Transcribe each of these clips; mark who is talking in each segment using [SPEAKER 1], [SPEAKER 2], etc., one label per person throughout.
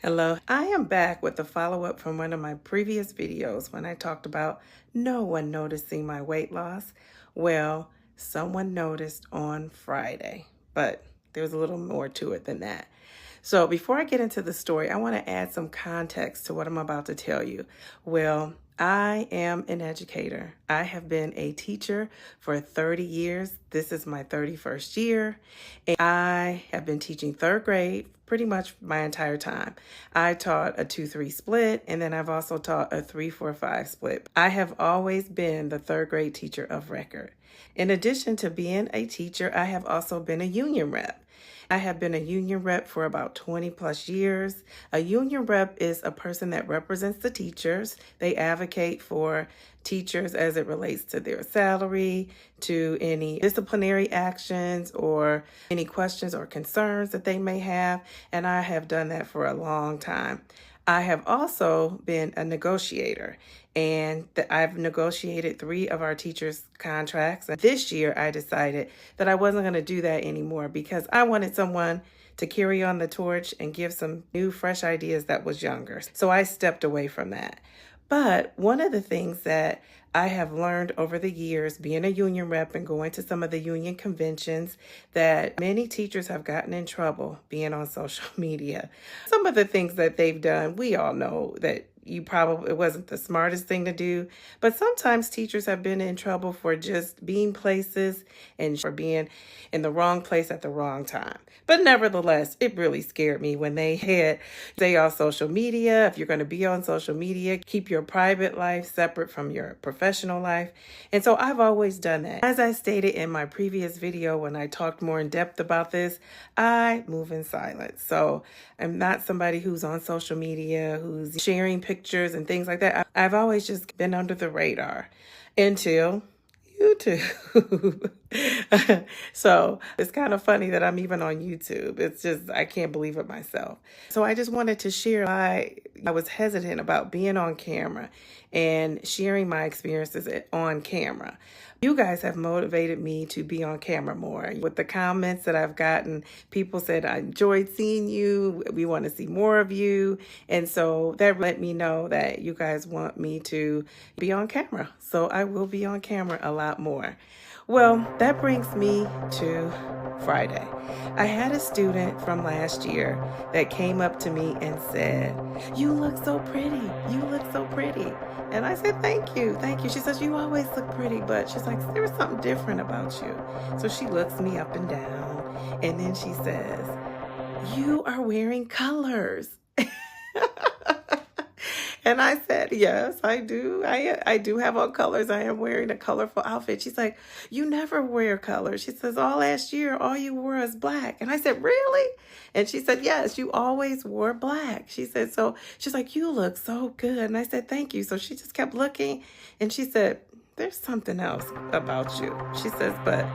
[SPEAKER 1] Hello, I am back with a follow-up from one of my previous videos when I talked about no one noticing my weight loss. Well, someone noticed on Friday, but there's a little more to it than that. So before I get into the story, I want to add some context to what I'm about to tell you. Well, I am an educator. I have been a teacher for 30 years. This is my 31st year. And I have been teaching third grade pretty much my entire time. I taught a 2-3 split, and then I've also taught a 3-4-5 split. I have always been the third grade teacher of record. In addition to being a teacher, I have also been a union rep. I have been a union rep for about 20 plus years. A union rep is a person that represents the teachers. They advocate for teachers as it relates to their salary, to any disciplinary actions, or any questions or concerns that they may have. And I have done that for a long time. I have also been a negotiator, and I've negotiated 3 of our teachers' contracts. And this year, I decided that I wasn't going to do that anymore because I wanted someone to carry on the torch and give some new, fresh ideas that was younger. So I stepped away from that. But one of the things that I have learned over the years, being a union rep and going to some of the union conventions, that many teachers have gotten in trouble being on social media. Some of the things that they've done, we all know that it wasn't the smartest thing to do, but sometimes teachers have been in trouble for just being places and for being in the wrong place at the wrong time. But nevertheless, it really scared me when they had say on social media, if you're going to be on social media, keep your private life separate from your professional life. And so I've always done that. As I stated in my previous video when I talked more in depth about this, I move in silence. So I'm not somebody who's on social media, who's sharing pictures and things like that. I've always just been under the radar until YouTube. So it's kind of funny that I'm even on YouTube. It's just, I can't believe it myself. So I just wanted to share why I was hesitant about being on camera and sharing my experiences on camera. You guys have motivated me to be on camera more. With the comments that I've gotten, people said, I enjoyed seeing you. We want to see more of you. And so that let me know that you guys want me to be on camera. So I will be on camera a lot more. Well, that brings me to Friday. I had a student from last year that came up to me and said, "You look so pretty. You look so pretty." And I said, "Thank you. Thank you." She says, "You always look pretty," but she's like, "There's something different about you." So she looks me up and down, and then she says, "You are wearing colors." And I said, "Yes, I do. I do have on colors. I am wearing a colorful outfit." She's like, "You never wear colors." She says, "All last year, all you wore is black." And I said, "Really?" And she said, "Yes, you always wore black." She said, so she's like, "You look so good." And I said, "Thank you." So she just kept looking, and she said, "There's something else about you." She says, but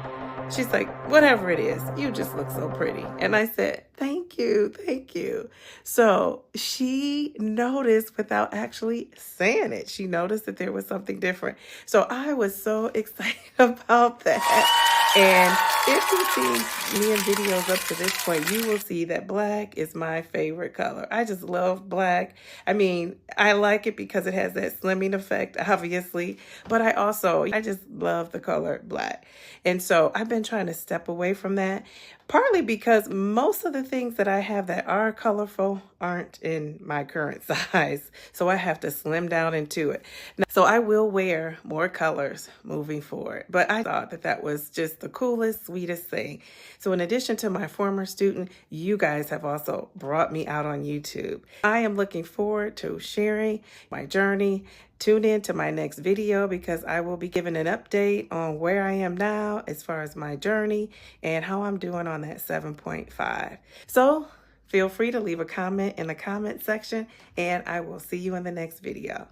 [SPEAKER 1] she's like, "Whatever it is, you just look so pretty." And I said, "Thank you, thank you." So she noticed without actually saying it. She noticed that there was something different. So I was so excited about that. And if you've seen me in videos up to this point, you will see that black is my favorite color. I just love black. I mean, I like it because it has that slimming effect, obviously, but I just love the color black. And so I've been trying to step away from that, partly because most of the things that I have that are colorful aren't in my current size. So I have to slim down into it. So I will wear more colors moving forward. But I thought that that was just the coolest, sweetest thing. So in addition to my former student, you guys have also brought me out on YouTube. I am looking forward to sharing my journey. Tune in to my next video because I will be giving an update on where I am now as far as my journey and how I'm doing on that 7.5. So feel free to leave a comment in the comment section, and I will see you in the next video.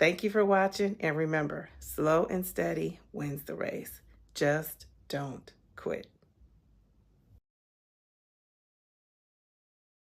[SPEAKER 1] Thank you for watching, and remember, slow and steady wins the race. Just don't quit.